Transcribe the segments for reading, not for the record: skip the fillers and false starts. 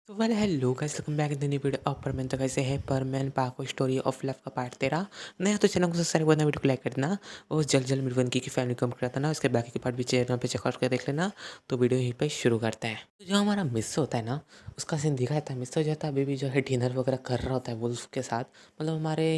तो well hello guys, welcome back in the new video of परमेन। तो वैसे है परमेन पाको स्टोरी ऑफ लव का पार्ट 13 नया। तो चैनल को सब्सक्राइब करना, वीडियो को लाइक करना और जल्द जल्द मेरी वन की फैमिली कम करता ना। उसके बाकी के पार्ट भी चैनल पे चेकआउट कर देख लेना। तो वीडियो यहीं पे शुरू करते हैं। तो जो हमारा मिस होता है ना, उसका सीन दिखाया था। मिस हो जाता है अभी भी जो है डिनर वगैरह कर रहा होता है वुल्फ के साथ, मतलब हमारे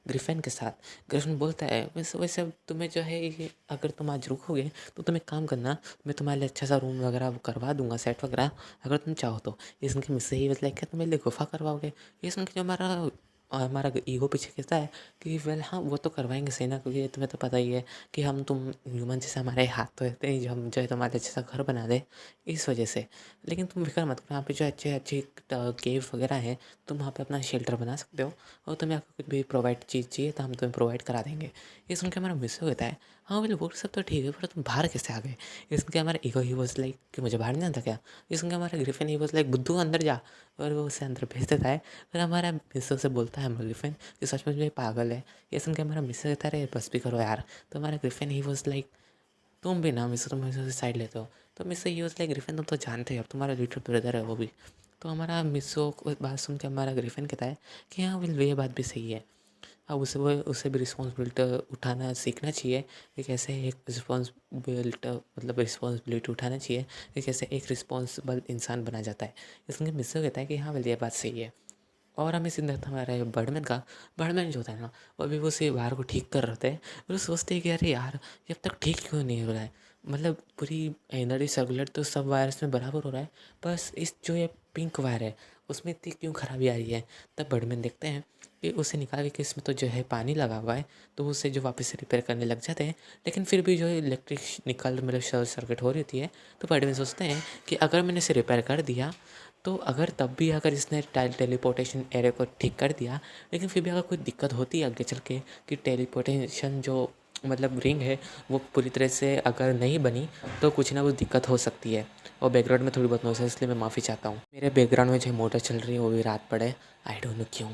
ग्रिफिन के साथ। ग्रिफिन बोलता है वैसे वैसे तुम्हें जो है ये, अगर तुम आज रुकोगे तो तुम एक काम करना, मैं तुम्हारे लिए अच्छा सा रूम वगैरह करवा दूंगा, सेट वगैरह, अगर तुम चाहो तो। ये सुन के मुझसे ही लाइक क्या तुम मेरे लिए गुफा करवाओगे? ये सुन के जो हमारा हमारा ईगो पीछे कहता है कि वेल हाँ वो तो करवाएंगे सही ना, क्योंकि तुम्हें तो पता ही है कि हम तुम ह्यूमन जैसे हमारे हाथ तो रहते हैं जो हम जो है तुम्हारे अच्छे सा घर बना दे, इस वजह से। लेकिन तुम फिक्र मत करो, यहाँ पे जो अच्छे अच्छे केव वगैरह हैं, तुम वहाँ पे अपना शेल्टर बना सकते हो। और तुम्हें आपको कुछ भी प्रोवाइड चीज़ चाहिए तो हम तुम्हें प्रोवाइड करा देंगे। ये सुन के हमारा मिस होता है, हाँ वेल वो सब तो ठीक है, पर तुम बाहर कैसे आ गए? ये सुन के हमारा ईगो ही वॉज लाइक कि मुझे बाहर नहीं आता क्या? ये सुन के हमारा ग्रिफिन ही वॉज लाइक बुद्धू अंदर जा, और वो उसे अंदर भेज देता है। फिर हमारा मिस्सो से बोलता है हमारा ग्रिफिन कि सच में ये पागल है। ये सुन के हमारा मिस्सो कहता है अरे बस भी करो यार। तो हमारा ग्रिफिन ही वॉज लाइक तुम भी ना मिस्सो, तुम मिस्सो से साइड लेते हो। तो मिस्सो ही वॉज लाइक ग्रिफिन तुम तो जानते हो, अब तुम्हारा लिटिल ब्रदर है वो भी। तो हमारा मिस्सो को बात सुन के हमारा ग्रिफिन कहता है कि हाँ विल ये बात भी सही है। हाँ उसे भी रिस्पॉन्सिबिलिटी उठाना सीखना चाहिए कि कैसे एक रिस्पॉन्सिबिलिटी, मतलब रिस्पॉन्सिबिलिटी उठाना चाहिए कि कैसे एक रिस्पॉन्सिबल इंसान बना जाता है। इसलिए मिस्टर कहता है कि हाँ ये बात सही है। और हमें सीन था हमारा बर्डमैन का। बर्डमैन जो होता है ना, वो अभी वो से वायर को ठीक कर रहे थे। वो सोचते हैं कि अरे यार ये अब तक ठीक क्यों नहीं हो रहा है, मतलब पूरी एनर्जी सर्कुलेट तो सब वायर्स में बराबर हो रहा है, बस इस जो ये पिंक वायर है उसमें इतनी क्यों खराबी आ रही है। तब बर्डमैन देखते हैं कि उसे निकाल के इसमें तो जो है पानी लगा हुआ है, तो उसे जो वापस से रिपेयर करने लग जाते हैं। लेकिन फिर भी जो है इलेक्ट्रिक निकल मतलब शॉर्ट सर्किट हो रही होती है। तो बर्डमैन सोचते हैं कि अगर मैंने इसे रिपेयर कर दिया, तो अगर तब भी अगर इसने टेलीपोर्टेशन एरे को ठीक कर दिया, लेकिन फिर भी अगर कोई दिक्कत होती है आगे चल के कि टेलीपोर्टेशन जो मतलब रिंग है वो पूरी तरह से अगर नहीं बनी, तो कुछ ना कुछ दिक्कत हो सकती है। और बैकग्राउंड में थोड़ी बहुत नॉइस है, इसलिए मैं माफ़ी चाहता हूँ। मेरे बैकग्राउंड में जो मोटर चल रही है वो भी रात पड़े, आई डोंट नो क्यों।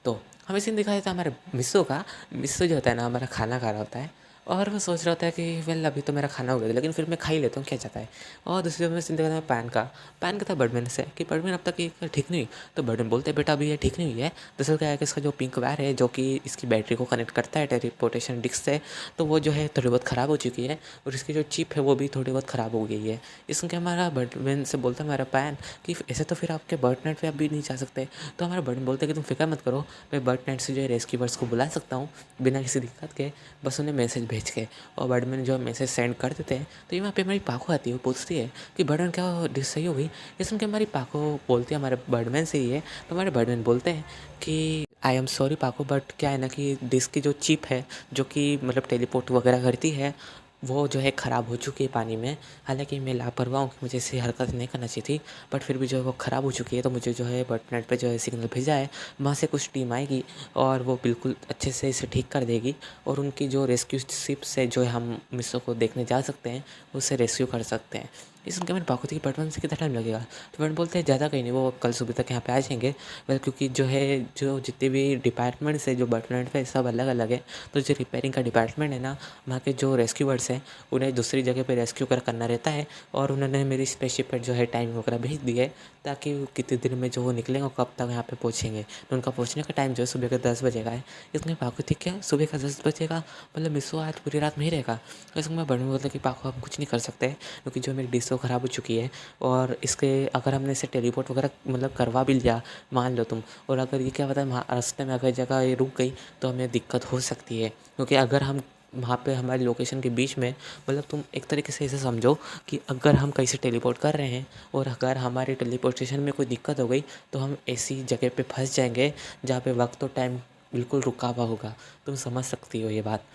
तो हमें सीन दिखाया था हमारे मिस्सो का। मिस्सो जो होता है ना हमारा खाना खा रहा होता है, और वो सोच रहा होता है कि वेल अभी तो मेरा खाना हो गया, लेकिन फिर मैं खा ही लेता हूँ, क्या जाता है। और दूसरी बात मैं सीन दिखाता हूँ पैन का। पैन का था बर्डमैन से कि बर्डमैन अब तक ये ठीक नहीं हुई। तो बर्डमैन बोलते हैं बेटा अभी ये ठीक नहीं हुई है। दरअसल क्या है कि इसका जो पिंक वायर है जो कि इसकी बैटरी को कनेक्ट करता है टेलीपोर्टेशन डिस्क से, तो वो जो है थोड़ी बहुत ख़राब हो चुकी है, और इसकी जो चिप है वो भी थोड़ी बहुत ख़राब हो गई है। इसके हमारा बर्डमैन से बोलता है हमारा पैन कि ऐसे तो फिर आपके बर्डनेट पे आप भी नहीं जा सकते। तो हमारा बर्डमैन बोलते हैं कि तुम फिक्र मत करो, मैं बर्डनेट से जो है रेस्क्यूवर्स को बुला सकता हूँ बिना किसी दिक्कत के, बस उन्हें मैसेज भेज के। और बर्डमैन जो मैसेज सेंड कर देते हैं। तो ये वहाँ पे हमारी पाको आती है, वो पूछती है कि बर्डमैन क्या डिश सही हो गई? ये सुन के हमारी पाको बोलती है हमारे बर्डमैन से ही है। तो हमारे बर्डमैन बोलते हैं कि आई एम सॉरी पाको, बट क्या है ना कि डिस्क की जो चिप है जो कि मतलब टेलीपोर्ट वगैरह करती है, वो जो है ख़राब हो चुकी है पानी में। हालांकि मैं लापरवाह हूँ कि मुझे ऐसी हरकत नहीं करना चाहिए थी, बट फिर भी जो है वो ख़राब हो चुकी है। तो मुझे जो है बर्डनेट पे जो है सिग्नल भेजा है, वहाँ से कुछ टीम आएगी और वो बिल्कुल अच्छे से इसे ठीक कर देगी। और उनकी जो रेस्क्यू शिप से जो है हम मिस्सो को देखने जा सकते हैं, उससे रेस्क्यू कर सकते हैं। ये सुन के मैंने पाको थी कि बर्डमैन से कितना टाइम लगेगा? तो बर्डमैन बोलते हैं ज़्यादा कहीं नहीं, वो कल सुबह तक यहाँ पे आ जाएंगे। वेल क्योंकि जो है जो जितने भी डिपार्टमेंट्स है जो बर्डमैन पे सब अलग अलग है। तो जो रिपेयरिंग का डिपार्टमेंट है ना, वहाँ के जो रेस्क्यूअर्स हैं उन्हें दूसरी जगह पे रेस्क्यू करना रहता है। और उन्होंने मेरी स्पेसशिप पर जो है टाइम वगैरह भेज दिया है, ताकि कितने दिन में जो वो निकलेंगे और कब तक यहाँ पे पहुँचेंगे। तो उनका पहुँचने का टाइम जो है सुबह के 10 बजे का है। इसमें पाको थी क्या सुबह का 10 बजे का, मतलब मिस्सो आज पूरी रात में ही रहेगा? इसमें मैं बर्डमैन बोलता कि पाको हम कुछ नहीं कर सकते क्योंकि जो मेरी डिश वो ख़राब हो चुकी है। और इसके अगर हमने इसे टेलीपोर्ट वगैरह मतलब करवा भी लिया, मान लो तुम, और अगर ये क्या पता है रास्ते में अगर जगह ये रुक गई तो हमें दिक्कत हो सकती है। क्योंकि अगर हम वहाँ पे हमारी लोकेशन के बीच में, मतलब तुम एक तरीके से इसे समझो कि अगर हम कहीं से टेलीपोर्ट कर रहे हैं और अगर हमारे टेलीपोर्टेशन में कोई दिक्कत हो गई, तो हम ऐसी जगह पे फंस जाएंगे जहाँ पे वक्त और टाइम बिल्कुल रुका हुआ होगा। तुम समझ सकती हो ये बात।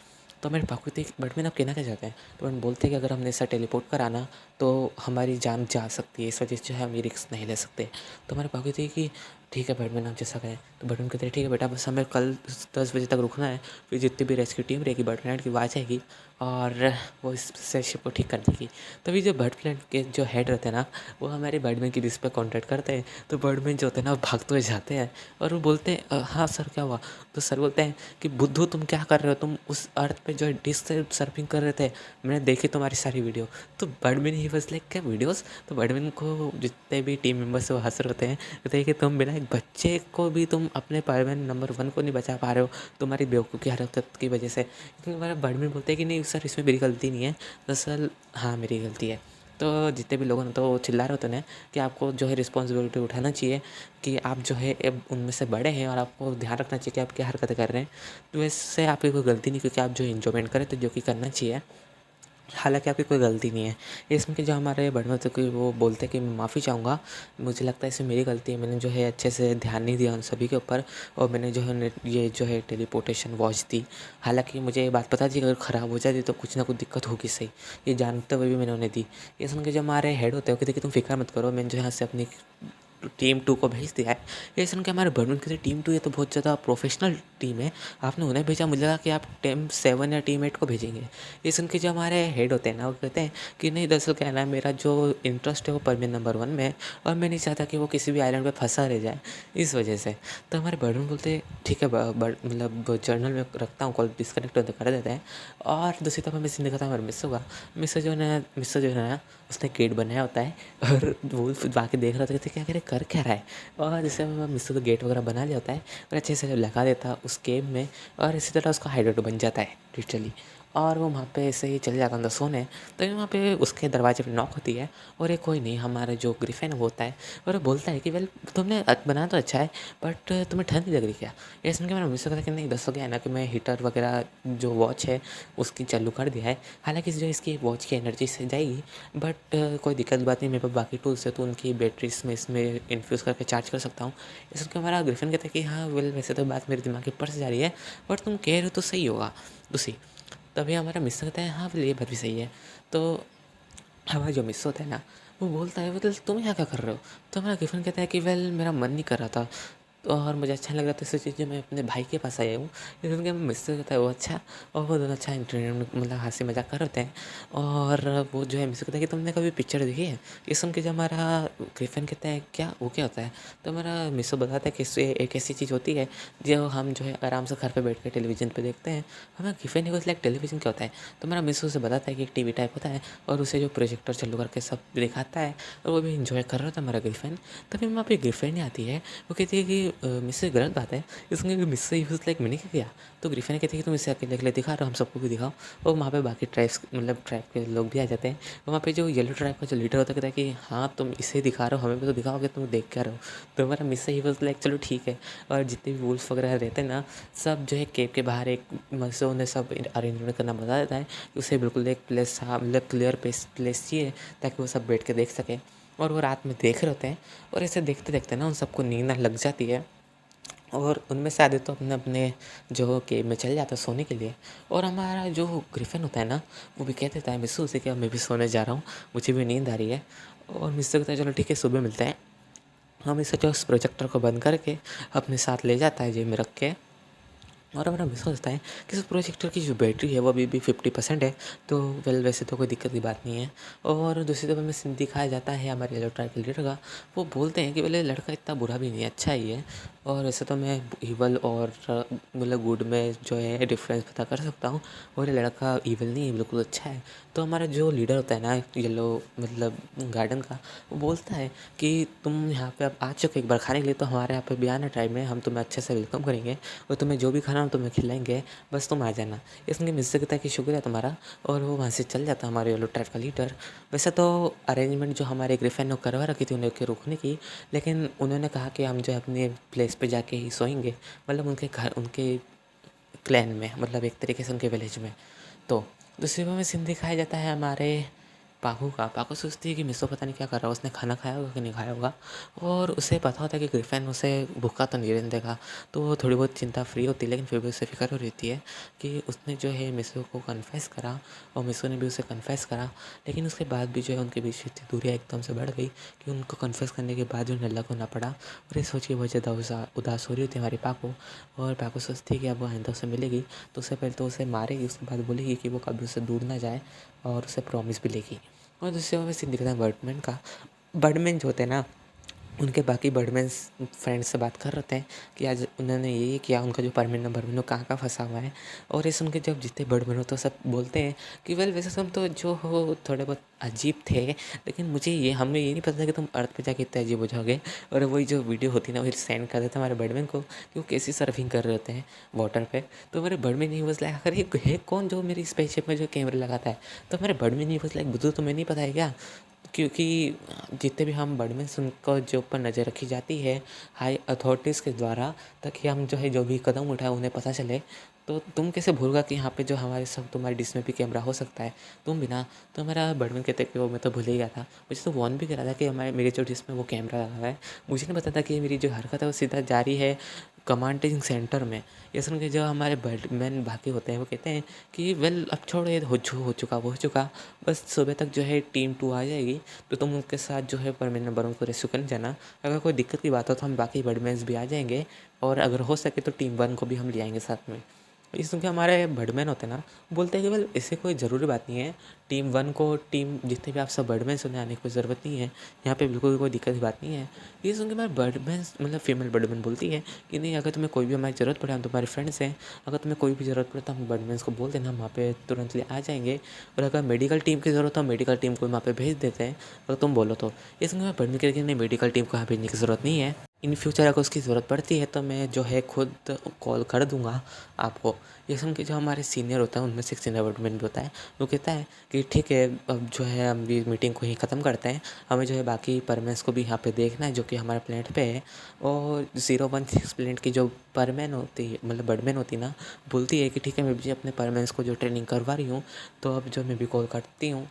तो मेरे प्राकृतिक बट आप कहना क्या चाहते हैं? तो मैंने बोलते हैं कि अगर हमने ऐसा टेलीपोर्ट कराना तो हमारी जान जा सकती है, इस वजह से जो है हम ये रिस्क नहीं ले सकते। तो हमारे प्राकृतिक कि ठीक है बैटमैन आप जैसा कहें। तो बैटमैन कहते हैं ठीक है बेटा, बस हमें कल 10 बजे तक रुकना है, फिर जितनी भी रेस्क्यू टीम रहेगी बर्ड प्लानट की वो आ जाएगी और वो इस शिप को ठीक कर देगी। तभी जो बर्ड प्लानट के जो हेड रहते हैं ना, वो हमारे बर्डमैन की डिस्क पे कॉन्टैक्ट करते हैं। तो बर्डमैन जो होते हैं ना वो भागते हुए जाते हैं और वो बोलते हैं हाँ सर क्या हुआ? तो सर बोलते हैं कि बुद्धू तुम क्या कर रहे हो, तुम उस अर्थ पे जो है डिस्क से सर्फिंग कर रहे थे, मैंने देखी तुम्हारी सारी वीडियो। तो बर्डमैन ही वाज़ लाइक क्या वीडियोज़। तो बर्डमैन को जितने भी टीम मेंबर्स वो हँस रहे होते हैं, कहते हैं कि तुम बिना एक बच्चे को भी तुम अपने बर्डमैन नंबर 1 को नहीं बचा पा रहे हो, तुम्हारी बेवकूफ़ की हरकत की वजह से। लेकिन हमारा बर्डमैन बोलते हैं कि नहीं सर, इसमें मेरी गलती नहीं है, दरअसल हाँ मेरी गलती है। तो जितने भी लोग हैं तो वो चिल्ला रहे होते हैं ना कि आपको जो है रिस्पॉन्सिबिलिटी उठाना चाहिए, कि आप जो है उनमें से बड़े हैं और आपको ध्यान रखना चाहिए कि आप क्या हरकतें कर रहे हैं। तो वैसे आपकी कोई गलती नहीं, क्योंकि आप जो एन्जॉयमेंट करें तो जो कि करना चाहिए। हालाँकि आपकी कोई गलती नहीं है। ये सुन के जो हमारे बड़े होते हैं कि वो बोलते हैं कि मैं माफ़ी चाहूँगा। मुझे लगता है इसमें मेरी गलती है। मैंने जो है अच्छे से ध्यान नहीं दिया उन सभी के ऊपर, और मैंने जो है ये जो है टेलीपोर्टेशन वॉच दी। हालाँकि मुझे ये बात पता थी अगर ख़राब हो जाती तो कुछ ना कुछ दिक्कत होगी सही। ये जानते हुए भी मैंने उन्हें दी। ये सुन के जो हमारे हेड होते हैं वो कहते हैं कि तुम फ़िक्र मत करो, मैंने जो है यहाँ से अपनी टीम 2 को भेज दिया है। ये सुन के हमारे बर्डमैन कहते हैं टीम 2 ये तो बहुत ज़्यादा प्रोफ़ेशनल टीम है, आपने उन्हें भेजा, मुझे लगा कि आप टीम 7 या टीम 8 को भेजेंगे। ये सुन के जो हमारे हेड होते हैं ना वो कहते हैं कि नहीं, दरअसल क्या है ना, मेरा जो इंटरेस्ट है वो परमिट नंबर 1 में है, और मैं नहीं चाहता कि वो किसी भी आइलैंड पे फँसा रह जाए, इस वजह से। तो हमारे बर्डमैन बोलते हैं ठीक है, मतलब जर्नल में रखता हूँ, कॉल डिस्कनेक्ट होते कर देते हैं। और दूसरी तरफ हमें सीन दिखाता है हमारे मिस्सो का। मिस्सो जो है ना उसने गेट बनाया होता है, और वो बाकी देख रहा था कि क्या कर क्या रहा है। और जैसे मिस्सो तो गेट वगैरह बना लिया होता है और अच्छे से लगा देता है उस गेम में, और इसी तरह उसका हाइडेड बन जाता है लिटरली। और वो वहाँ पे ऐसे ही चले जाता अंदर सोने। तो वहाँ पे उसके दरवाजे पे नॉक होती है, और ये कोई नहीं, हमारा जो ग्रिफिन वो होता है, और वो बोलता है कि वेल तुमने बनाया तो अच्छा है, बट तुम्हें ठंड नहीं लग रही क्या। ये सुन के मैंने मम्मी से कहा कि नहीं, दस हो गया है ना कि मैं हीटर वगैरह जो वॉच है उसकी चालू कर दिया है। हालांकि जो इसकी वॉच की एनर्जी से जाएगी, बट कोई दिक्कत की बात नहीं, मेरे पास बाकी टूल्स है तो उनकी बैटरीज में इसमें इन्फ्यूज़ करके चार्ज कर सकता हूँ। इस सुन के हमारा ग्रिफिन कहता है कि हाँ वेल वैसे तो बात मेरे दिमाग के ऊपर से जा रही है, बट तुम कह रहे हो तो सही होगा दूसरी। तभी हमारा मिस्टर कहता है हाँ वेल ये बात भी सही है। तो हमारा जो मिस होता है ना वो बोलता है मतलब तुम यहाँ क्या कर रहे हो। तो हमारा गिफन कहता है कि वेल मेरा मन नहीं कर रहा था, तो और मुझे अच्छा लग रहा था, इस चीज़ मैं अपने भाई के पास आया हूँ। लेकिन उनके मिस्टर कहता है वो अच्छा, और वो दोनों अच्छा इंटरनेट मतलब हंसी मजाक कर होते हैं। और वो जो है मिस्टर कहता है कि तुमने कभी पिक्चर देखी है। ये सुन के जब हमारा ग्रिफन कहता है क्या वो क्या होता है, तो हमारा मिस्टर बताता है कि इससे एक ऐसी चीज़ होती है जो हम जो है आराम से घर पे बैठ के टेलीविज़न पे देखते हैं। हमारा गिफन है लाइक टेलीविज़न क्या होता है, तो हमारा मिस्टर उसे बताता है कि एक टीवी टाइप होता है, और उसे जो प्रोजेक्टर चालू करके सब दिखाता है, और वो भी इंजॉय कर रहा था हमारा ग्रिफन। तभी वहाँ पे ग्रिफन आती है, वो कहती है कि मिससे गलत बात है इसमें, कि मिससे यूज़ लाइक मैंने क्या किया। तो ग्रिफन कहती है कि तुम इसे अकेले अकेले दिखा रहे हो, हम सबको भी दिखाओ। और वहाँ पे बाकी ट्राइब्स मतलब ट्राइब के लोग भी आ जाते हैं। वहाँ पे जो येलो ट्राइब का जो लीडर होता है कहता है कि हाँ तुम इसे दिखा रहे हो, हमें भी तो दिखाओगे, तुम देख क्या रहे हो। तो हमारा मिससे यूज़ लाइक चलो ठीक है। और जितने भी वुल्फ वगैरह रहते हैं ना, सब जो है केव के बाहर एक मसो उन्हें सब अरेंजमेंट करना बता देता है कि उसे बिल्कुल एक प्लेस, हाँ मतलब क्लियर प्लेस चाहिए ताकि वो सब बैठ के देख सकें। और वो रात में देख रहे होते हैं, और ऐसे देखते देखते ना उन सबको नींद ना लग जाती है, और उनमें से आधे तो अपने अपने जो केव में चले जाता है सोने के लिए। और हमारा जो ग्रिफिन होता है ना वो भी कह देता है मिस्सू से कि मैं भी सोने जा रहा हूँ, मुझे भी नींद आ रही है। और मिस्सू कहता है चलो ठीक है सुबह मिलते हैं। हम इसे जो उस प्रोजेक्टर को बंद करके अपने साथ ले जाता है जेब में रख के। और हमारा मिस होता है कि इस प्रोजेक्टर की जो बैटरी है वो अभी भी 50% है। तो वेल वैसे तो कोई दिक्कत की बात नहीं है। और दूसरी तरफ हमें सीन दिखाया जाता है हमारे इलेक्ट्रॉनिक लीडर का। वो बोलते हैं कि बोले लड़का इतना बुरा भी नहीं है, अच्छा ही है। और वैसे तो मैं इवल और मतलब गुड में जो है डिफरेंस पता कर सकता हूँ, और ये लड़का इवल नहीं है, बिल्कुल अच्छा है। तो हमारा जो लीडर होता है ना येलो मतलब गार्डन का, वो बोलता है कि तुम यहाँ पे अब आ चुके एक बार खाने के लिए, तो हमारे यहाँ पे भी आना टाइम में, हम तुम्हें अच्छे से वेलकम करेंगे, और तुम्हें जो भी खाना हम तुम्हें खिलाएंगे, बस तुम आ जाना। इसमें मिस्टर कहता है कि शुक्रिया तुम्हारा, और वो वहाँ से चल जाता है हमारे येलो ट्राइब का लीडर। वैसे तो अरेंजमेंट जो हमारे ग्रिफिन ने करवा रखी थी उन्हें के रुकने की, लेकिन उन्होंने कहा कि हम जो है अपने प्लेस पे जाके ही सोएंगे, मतलब उनके घर उनके क्लैन में, मतलब एक तरीके से उनके विलेज में। तो दूसरी बार में सीन दिखाया जाता है हमारे पाकू का। पाकू सोचती है कि मिसो पता नहीं क्या कर रहा है, उसने खाना खाया होगा कि नहीं खाया होगा, और उसे पता होता है कि ग्रिफिन उसे भूखा तो नहीं रहने देगा। तो वो थोड़ी बहुत चिंता फ्री होती है, लेकिन फिर भी उसे फिक्र हो रहती है कि उसने जो है मिसो को कन्फेस करा, और मिसो ने भी उसे कन्फेस करा। लेकिन उसके बाद भी जो है उनके बीच इतनी दूरियाँ एकदम से बढ़ गई कि उनको कन्फेस करने के बाद उन्हें अलग होना पड़ा। और ये सोच के बहुत ज़्यादा उदास हो रही होती है हमारी पाकू। और पाकू सोचती है कि अब वो आइंदा उसे मिलेगी तो उससे पहले तो उसे मारेगी, उसके बाद बोलेगी कि वो कभी उससे दूर ना जाए, और उसे प्रॉमिस भी लेगी। और दूसरी ओर में सीन दिखता है बर्डमैन का। बर्डमैन जो होते हैं ना उनके बाकी बर्डमैन्स फ्रेंड्स से बात कर रहे थे कि आज उन्होंने ये किया, उनका जो परमीन बर्डमैन वो कहाँ फंसा हुआ है। और ये सुन के जब जितने बर्डमैन हो तो सब बोलते हैं कि वेल वैसे सब तो जो हो थोड़े बहुत अजीब थे, लेकिन मुझे ये हमें ये नहीं पता था कि तुम अर्थ पे जाके इतने अजीब हो जाओगे। और वही जो वीडियो होती ना वही सेंड कर देते हमारे बर्डमैन को कि वो कैसी सर्फिंग कर रहे होते हैं वाटर पे। तो हमारे बर्डमैन ही वाज लाइक अगर ये है कौन जो मेरी स्पेसशिप में जो कैमरा लगाता है। तो हमारे बर्डमैन ही वाज लाइक बुद्धू तुम्हें नहीं पता है क्या, क्योंकि जितने भी हम बर्डमैन्स उनको जो ऊपर नज़र रखी जाती है हाई अथॉरिटीज़ के द्वारा, ताकि हम जो है जो भी कदम उठाए उन्हें पता चले। तो तुम कैसे भूलोगा कि यहाँ पे जो हमारे सब तुम्हारी डिश में भी कैमरा हो सकता है, तुम बिना। तो हमारा बर्डमैन कहते कि वो मैं तो भूल ही गया था, मुझे तो वार्न भी करा था कि हमारे मेरी जो डिश में वो कैमरा लगा हुआ है। मुझे नहीं पता था कि मेरी जो हरकत है वो सीधा जारी है कमांडिंग सेंटर में। ये सुन के जो हमारे बर्डमैन बाकी होते हैं वो कहते हैं कि वेल अब छोड़ो, ये हो चुका वो हो चुका, बस सुबह तक जो है टीम 2 आ जाएगी, तो तुम उनके साथ जो है परमीन नंबरों को रेस्क्यू करने जाना। अगर कोई दिक्कत की बात हो तो हम बाकी बर्डमैन्स भी आ जाएंगे, और अगर हो सके तो टीम 1 को भी हम ले आएंगे साथ में। इस क्योंकि हमारे बर्डमैन होते हैं ना, बोलते हैं कि वेल इससे कोई ज़रूरी बात नहीं है, टीम 1 को टीम जितने भी आप सब बर्डमैन्स उन्हें आने की कोई ज़रूरत नहीं है, यहाँ पे बिल्कुल भी कोई दिक्कत की बात नहीं है। ये सुन के हमारे बर्डमैन्स मतलब फीमेल बर्डमैन बोलती है कि नहीं, अगर तुम्हें कोई भी हमारी ज़रूरत पड़े, हम तुम्हारे फ्रेंड्स हैं, अगर तुम्हें कोई भी ज़रूरत पड़े तो हम बर्डमैन्स को बोल देना, हम वहाँ पे तुरंत ले आ जाएंगे। और अगर मेडिकल टीम की ज़रूरत हो मेडिकल टीम को वहाँ पे भेज देते हैं, अगर तुम बोलो तो। ये सुन के मैं बर्डमैन कहती नहीं, मेडिकल टीम को यहाँ भेजने की ज़रूरत नहीं है, इन फ्यूचर अगर उसकी ज़रूरत पड़ती है तो मैं जो है खुद कॉल कर दूंगा आपको। ये सुन के जो हमारे सीनियर होता है उनमें से एक सीनियर बर्डमैन भी होता है, वो कहता है कि ठीक है अब जो है हम भी मीटिंग को ही ख़त्म करते हैं, हमें जो है बाकी परमेंस को भी यहाँ पे देखना है जो कि हमारे प्लेनेट पे है। और 016 प्लेनेट की जो परमैन होती है मतलब बर्डमैन होती है ना, बोलती है कि ठीक है मैं भी अपने परमेंस को जो ट्रेनिंग करवा रही हूँ, तो अब जो मैं भी कॉल करती हूँ,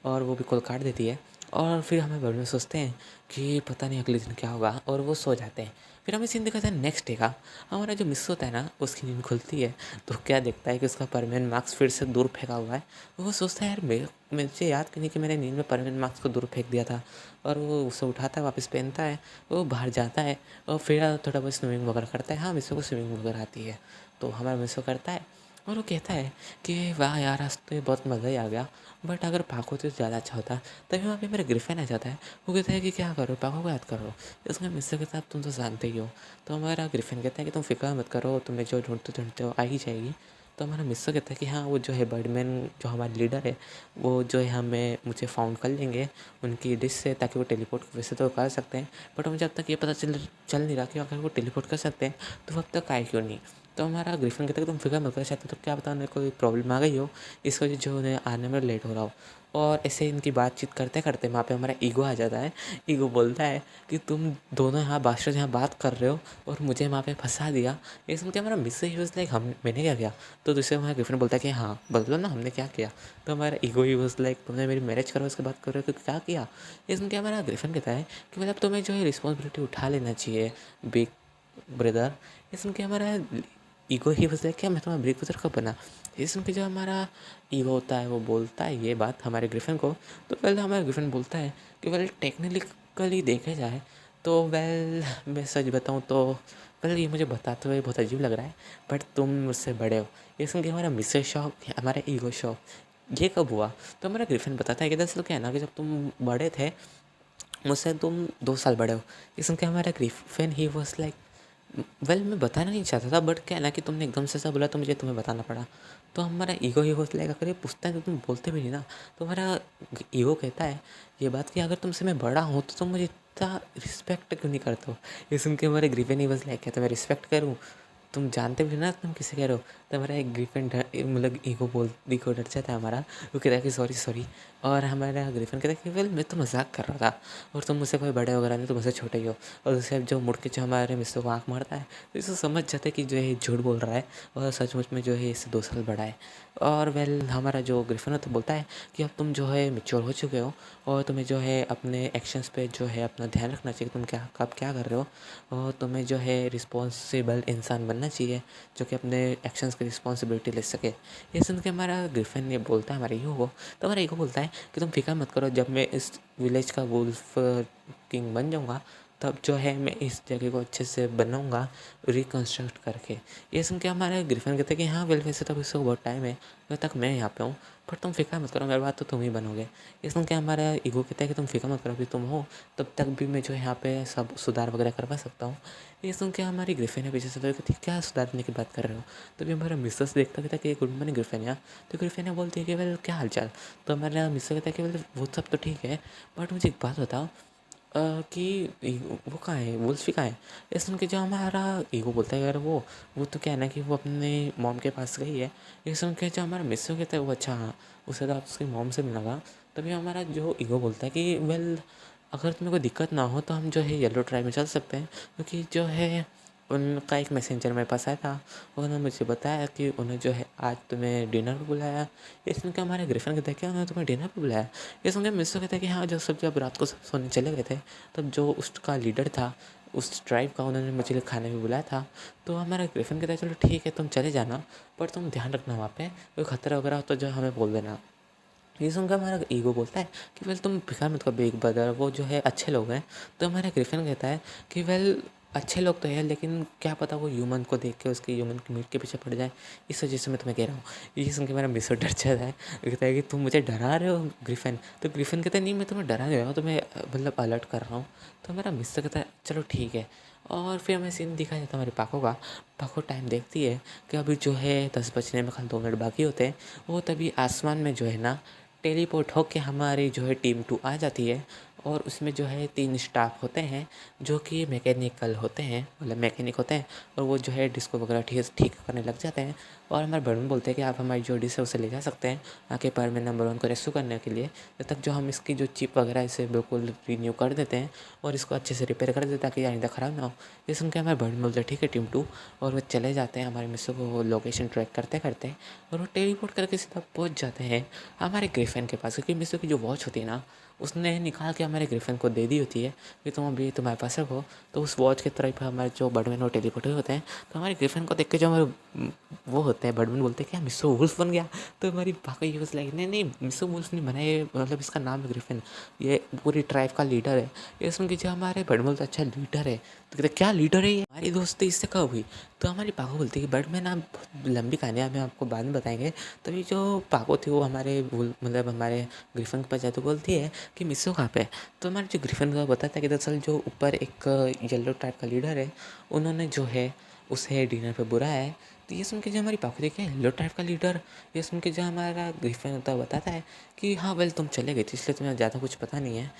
और वो भी कॉल काट देती है। और फिर हमें बर्डमैन सोचते हैं कि पता नहीं अगले दिन क्या होगा, और वो सो जाते हैं। फिर हमें सीन दिखाता है नेक्स्ट डे का। हमारा जो मिस होता है ना उसकी नींद खुलती है, तो क्या देखता है कि उसका परमानेंट मार्क्स फिर से दूर फेंका हुआ है। वो सोचता है यार मुझे याद करने कि मैंने नींद में परमानेंट मार्क्स को दूर फेंक दिया था। और वो उसे उठाता है, वापस पहनता है, वो बाहर जाता है, और फिर थोड़ा बहुत स्विमिंग वगैरह करता है। हाँ, मिसो को स्विमिंग वगैरह आती है, तो हमारा मिसो करता है। और वो कहता है कि वाह यार आज तो ये बहुत मज़ा ही आ गया, बट अगर पाको होती तो ज़्यादा अच्छा होता। तभी वहाँ पे मेरा ग्रिफिन आ जाता है। वो कहता है कि क्या करो, पाको को याद करो। उसमें मिस्टर कहता है अब तुम तो जानते ही हो। तो हमारा ग्रिफिन कहता है कि तुम फिक्र मत करो, तुम्हें जो ढूंढते हो आ ही जाएगी। तो हमारा मिस्टर कहता है कि हाँ वो जो है बर्डमैन जो हमारे लीडर है वो जो है हमें मुझे फाउंड कर लेंगे उनकी डिश से, ताकि वो टेलीपोर्ट वैसे तो कर सकते हैं, बट मुझे अब तक ये पता चल नहीं रहा कि अगर वो टेलीपोर्ट कर सकते हैं तो वो अब तक आए क्यों नहीं। तो हमारा ग्रिफिन कहता है कि तुम फिक्र मत करो, शायद तो क्या पता उन्हें कोई प्रॉब्लम आ गई हो, इस वजह जो उन्हें आने में लेट हो रहा हो। और ऐसे इनकी बातचीत करते करते वहाँ पे हमारा ईगो आ जाता है। ईगो बोलता है कि तुम दोनों यहाँ बादशाह यहाँ बात कर रहे हो और मुझे वहाँ पे फंसा दिया। ये सुन के हमारा मिस यूज़ लाइक हम मैंने क्या किया। तो दूसरे हमारा ग्रिफिन बोलता है कि हाँ बदलो ना हमने क्या किया। तो हमारा ईगो ही यूज़ लाइक तुमने मेरी मैरिज करो उसके बाद करो तो क्या किया। ये सुन के हमारा ग्रिफिन कहता है कि मतलब तुम्हें जो है रिस्पॉन्सिबिलिटी उठा लेना चाहिए बिग ब्रदर। ये सुन के हमारा ईगो ही बस क्या मैं तुम्हारा बिग ब्रदर कब बना। ये सुन के जो हमारा ईगो होता है वो बोलता है ये बात हमारे ग्रिफिन को। तो वेल हमारा ग्रिफिन बोलता है कि वेल टेक्निकली देखा जाए तो वेल मैं सच बताऊँ तो वेल ये मुझे बताते हुए बहुत अजीब लग रहा है, बट तुम मुझसे बड़े हो। ये सुन के हमारा मिस्टर शॉक हमारा ईगो शॉक ये कब हुआ। तो हमारा ग्रिफिन बताता है कि दरअसल क्या है ना कि जब तुम बड़े थे मुझसे तुम 2 साल बड़े हो। ये सुन के हमारा Griffin he was like well मैं बताना नहीं चाहता था, बट क्या है ना कि तुमने एकदम से ऐसा बोला तो मुझे तुम्हें बताना पड़ा। तो हमारा ईगो ही होता है अगर ये पूछता है तो तुम बोलते भी नहीं ना। तो हमारा ईगो कहता है ये बात कि अगर तुमसे मैं बड़ा हूँ तो तुम मुझे इतना रिस्पेक्ट क्यों नहीं करते हो। ये सुन के हमारे ग्रीफन ही बस लाइक क्या तुम्हें रिस्पेक्ट करूँ, तुम जानते भी ना तुम किसे कह रहे हो। तो हमारा एक ग्रीफन मतलब ईगो डर जाता है हमारा। वो कहता है कि सॉरी सॉरी। और हमारा ग्रीफन कहता है कि वेल मैं तो मजाक कर रहा था और तुम मुझसे कोई बड़े वगैरह नहीं, तुम मुझसे छोटे ही हो। और उससे जो मुड़ के जो हमारे मिस्टर को आँख मारता है तो इसे समझ जाता है कि जो है झूठ बोल रहा है और सचमुच में जो है इससे 2 साल बड़ा है। और वेल हमारा जो ग्रिफिन होता है बोलता है कि अब तुम जो है मैच्योर हो चुके हो और तुम्हें जो है अपने एक्शंस पे जो है अपना ध्यान रखना चाहिए, तुम क्या कब क्या कर रहे हो। और तुम्हें जो है रिस्पॉन्सिबल इंसान बनना चाहिए जो कि अपने एक्शंस की रिस्पॉन्सिबिलिटी ले सके। ये सुन के हमारा ग्रिफिन ये बोलता है हमारे ईगो को। तो हमारा ईगो बोलता है कि तुम फिक्र मत करो, जब मैं इस विलेज का वुल्फ किंग बन जाऊँगा तब जो है मैं इस जगह को अच्छे से बनाऊँगा रिकंस्ट्रक्ट करके। ये सुन के हमारे ग्रिफिन कहते हैं कि हाँ वेल वैसे तो अभी इसको बहुत टाइम है, जब तक मैं यहाँ पे हूँ, पर तुम फ़िक्र मत करो, मेरे बाद तो तुम ही बनोगे। ये सुन के हमारा ईगो कहता है कि तुम फ़िक्र मत करो, अभी तुम हो, तब तक भी मैं जो है यहाँ पे सब सुधार वगैरह करवा सकता हूँ। ये सुन के हमारी ग्रिफिन है पीछे से तो कहती है क्या सुधारने की बात कर रहे हो? तभी हमारा मिसेस देखता कहता है कि गुड मॉर्निंग ग्रिफिन। तो ग्रिफिन बोलती है कि वेल क्या हाल चाल? तो हमारा मिसेस कहता है कि वेल वो सब तो ठीक है, बट मुझे एक बात बताओ कि वो कहाँ है, वुल्फ़ी कहाँ है? ये सुन के जो हमारा ईगो बोलता है यार वो तो क्या है ना कि वो अपने मॉम के पास गई है। ये सुन के जो हमारा मिस्टर कहता है वो अच्छा हाँ, उसे तो आप उसकी मॉम से मिलना था। तभी हमारा जो ईगो बोलता है कि वेल अगर तुम्हें कोई दिक्कत ना हो तो हम जो है येलो ट्राइब में चल सकते हैं, क्योंकि जो है उनका एक मैसेंजर मेरे पास आया था। उन्होंने मुझे बताया कि उन्हें जो है आज तुम्हें डिनर पे बुलाया। ये सुन के हमारे ग्रिफिन कहता है क्या उन्होंने तुम्हें डिनर पे बुलाया? ये सुन के मिस्टर कहता है कि हाँ जब रात को सब सोने चले गए थे, तब जो उसका लीडर था उस ट्राइब का, उन्होंने मुझे खाने में बुलाया था। तो हमारा ग्रिफिन कहता है चलो ठीक है तुम चले जाना, पर तुम ध्यान रखना वहाँ पे कोई खतरा वगैरह हो तो जो हमें बोल देना। ये सुनकर हमारा ईगो बोलता है कि वेल तुम फिक्र मत करो बिग ब्रदर, वो जो है अच्छे लोग हैं। तो हमारा ग्रिफिन कहता है कि वेल अच्छे लोग तो है, लेकिन क्या पता वो ह्यूमन को देख के उसके ह्यूमन की मीट के पीछे पड़ जाए, इस वजह से मैं तुम्हें कह रहा हूँ। ये सुन के मेरा मिस्र डर जाता है, कहता है कि तुम मुझे डरा रहे हो ग्रिफिन? तो ग्रिफिन कहता है नहीं मैं तुम्हें डरा नहीं रहा हूँ, तुम्हें मतलब अलर्ट कर रहा हूँ। तो मेरा मिस्र कहता है चलो ठीक है। और फिर हमें सीन दिखाया जाता है हमारे पाको का। पाको टाइम देखती है कि अभी जो है 10 बजने में खाली 2 मिनट बाकी होते हैं। वो तभी आसमान में जो है ना टेलीपोर्ट होके हमारी जो है टीम 2 आ जाती है, और उसमें जो है 3 स्टाफ होते हैं जो कि मैकेनिकल होते हैं, मतलब मैकेनिक होते हैं, और वो जो है डिस्को वगैरह ठीक ठीक करने लग जाते हैं। और हमारे बर्मन बोलते हैं कि आप हमारी जो डिश है उसे ले जा सकते हैं आके परमिट नंबर 1 को रेस्क्यू करने के लिए, जब तक जो हम इसकी जो चिप वगैरह इसे बिल्कुल रिन्यू कर देते हैं और इसको अच्छे से रिपेयर कर देते हैं ताकि आइंदा ख़राब ना हो। ये सुन के हमारे बर्मन बोलते हैं ठीक है टीम 2, और वो चले जाते हैं हमारे मिस्टर को लोकेशन ट्रैक करते करते, और वो टेलीपोर्ट करके सीधा पहुंच जाते हैं हमारे ग्रिफिन के पास, क्योंकि मिस्टर की जो वॉच होती है ना उसने निकाल के हमारे ग्रिफिन को दे दी होती है कि तुम अभी तुम्हारे पास रखो। तो उस वॉच की तरफ हमारे जो बर्डमैन और टेलीपोर्ट होते हैं, तो हमारे ग्रिफिन को देख के जो हमारे वो होते हैं बर्डमैन बोलते हैं क्या मिस्टर वुल्फ बन गया? तो हमारी पापा ये लाइक नहीं नहीं मिस्टर वुल्फ नहीं बना, ये मतलब इसका नाम है ग्रिफिन, ये पूरी ट्राइब का लीडर है। ये सुन के जो हमारे बर्डमैन बोलते अच्छा लीडर है, तो कहते क्या लीडर है ये? हमारी दोस्ती इससे कब हुई? तो हमारी पाको बोलती है कि बर्डमैन आप बहुत लंबी कहानी है, हमें आपको बाद में बताएंगे। तभी जो पाको थी वो हमारे मतलब हमारे ग्रिफिन के पास जाते बोलती है कि मिस्सो कहाँ पे है? तो हमारे जो ग्रिफिन का बताता है कि दरअसल जो ऊपर एक येलो टाइप का लीडर है, उन्होंने जो है उसे डिनर पे बुलाया है। तो ये सुन के जो हमारी पाको देखी येलो टाइप का लीडर, ये सुन के जो हमारा ग्रिफिन होता है बताता है कि हाँ वेल तुम चले गए थे इसलिए तुम्हें ज़्यादा कुछ पता नहीं है,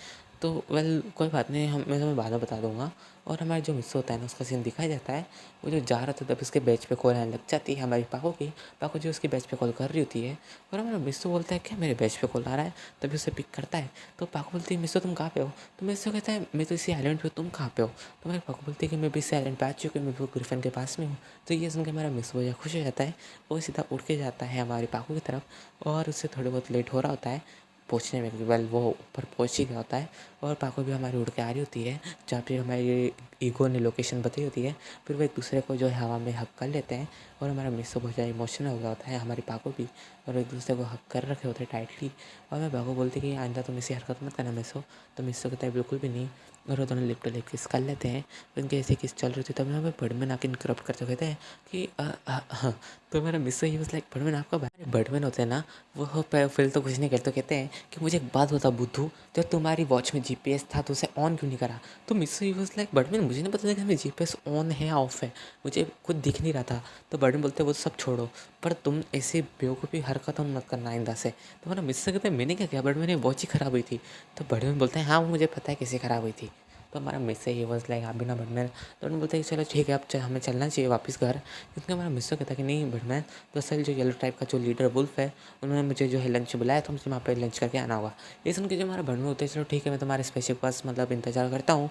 तो वेल कोई बात नहीं, मैं तुम्हें बाद में बता दूंगा। और हमारा जो मिस्सो होता है ना उसका सीन दिखाया जाता है, वो जो जा रहा था तब उसके बैच पे कॉल आने लग जाती है हमारी पाको की। पाको जो उसकी बैच पे कॉल कर रही होती है, और हमारा मिस्सो बोलता है क्या मेरे बैच पे कॉल आ रहा है? तभी उसे पिक करता है। तो पाको बोलती है मिस्सो तुम कहाँ पे हो? तो मिस्सो कहता है मैं तो इसी आइलैंड पे हूँ, तुम कहाँ पे हो? तो मेरी पाको बोलती है कि मैं भी इस आइलैंड पे आ चुकी हूँ, मैं भी ग्रिफिन के पास में हूँ। तो ये सुन के हमारा मिस्सो जो खुश हो जाता है, वो सीधा उड़ के जाता है हमारी पाको की तरफ, और उससे थोड़े बहुत लेट हो रहा होता है पहुँचने में, क्योंकि वेल वो ऊपर पहुँच ही गया होता है। और पाको भी हमारी उड़ के आ रही होती है, जहाँ पे हमारी ईगो ने लोकेशन बताई होती है। फिर वो एक दूसरे को जो है हवा में हक कर लेते हैं, और हमारा मिस्सो बहुत ज़्यादा इमोशनल हो गया होता है, हमारी पाको भी, और एक दूसरे को हक कर रखे होते हैं टाइटली। और मैं पाको बोलती कि आइंदा तुम ऐसी हरकत मत करना मिस्सो। तो मिस्सो कहता है बिल्कुल भी नहीं, और वो दोनों लिप टू लिप किस कर लेते हैं। उनकी ऐसी किस चल रही थी, तब हमें बर्डमैन आके इंटरप्ट करते कहते हैं कि हाँ। तो मेरा मिस्सो ही वाज लाइक बर्डमैन आपका भाई? बर्डमैन होते हैं ना वो फिर तो कुछ नहीं कहते, तो कहते हैं कि मुझे एक बात बता बुद्धू, जब तुम्हारी वॉच में जीपीएस था तो उसे ऑन क्यों नहीं करा? तो मिस्सो ही वाज लाइक बर्डमैन मुझे नहीं पता था कि हमें जीपीएस ऑन है या ऑफ है, मुझे कुछ दिख नहीं रहा था। तो बर्डमैन बोलते वो सब छोड़ो, पर तुम ऐसी बेवकूफ़ी हरकत मत करना आइंदा से। तो मेरा मिस्सो कहते हैं मैंने क्या किया? बर्डमैन वॉच ही ख़राब हुई थी। तो बर्डमैन बोलते हैं हाँ वो मुझे पता है कैसे ख़राब हुई थी। तो हमारा मिस्सो ही वाज लाइक आप भी ना बर्डमैन। तो उन्होंने बोलते हैं कि चलो ठीक है अब हमें चलना चाहिए वापस घर, क्योंकि हमारा मिस्सो कहता है कि नहीं बर्डमैन, दरअसल जो येलो टाइप का जो लीडर वुल्फ है उन्होंने मुझे जो है लंच बुलाया, तो मुझे वहाँ पे लंच करके आना होगा। ये सुन के जो हमारा बर्डमैन होता है चलो ठीक है मैं तुम्हारे स्पेसशिप पास मतलब इंतजार करता हूँ,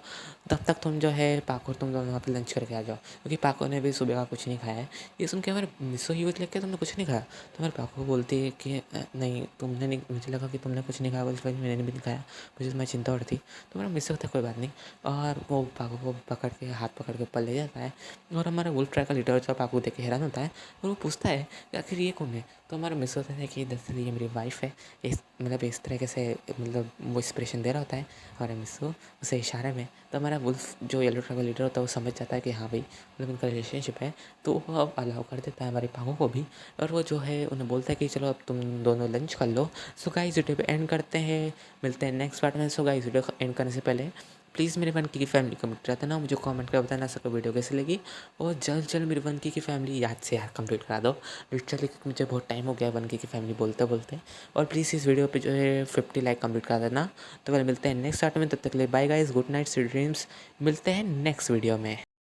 तब तक तुम जो है पाको तुम दोनों वहाँ पे लंच करके आ जाओ, क्योंकि पाको ने भी सुबह का कुछ नहीं खाया है। ये सुन के हमारे मिस्सो ही लेके के तुमने कुछ नहीं खाया? तो हमारे पाको बोलती है कि नहीं तुमने नहीं, मुझे लगा कि तुमने कुछ नहीं खाया, इसलिए मैंने भी नहीं खाया, मुझे तुम्हारी चिंता हो रही थी। तो मेरा मिस्सो कहता है कोई बात नहीं, और वो पाको को पकड़ के हाथ पकड़ के ऊपर ले जाता है। और हमारा वुल्फ ट्रैक का लीडर जो पाको देख के हैरान होता है और वो पूछता है कि आखिर ये कौन है। तो हमारा मिस होता है कि दरअसल ये मेरी वाइफ है। इस तरीके से मतलब वो इंस्पिरेशन दे रहा होता है हमारा मिस को उसे इशारे में। तो हमारा वुल्फ जो येलो ट्रैक का लीडर होता है वो समझ जाता है कि हाँ भाई मतलब उनका रिलेशनशिप है। तो वो अब अलाउ कर देता है हमारे पाको को भी। और वो जो है उन्हें बोलता है कि चलो अब तुम दोनों लंच कर लो। सो गाइस वीडियो पे एंड करते हैं, मिलते हैं नेक्स्ट पार्ट में। सो गाइस वीडियो एंड करने से पहले प्लीज़ मेरे वन की फैमिली कमेंट रहता ना, मुझे कमेंट कर बताना सको वीडियो कैसे लगी। और जल्द जल्द मेरी वन की फैमिली याद से यार कंप्लीट करा दो लिटरली, क्योंकि मुझे बहुत टाइम हो गया वन की फैमिली बोलते बोलते। और प्लीज़ इस वीडियो पे जो है 50 लाइक कंप्लीट करा देना। तो कल मिलते हैं नेक्स्ट पार्ट में, तब तक के लिए bye guys, good night, sweet dreams. मिलते हैं नेक्स्ट वीडियो में।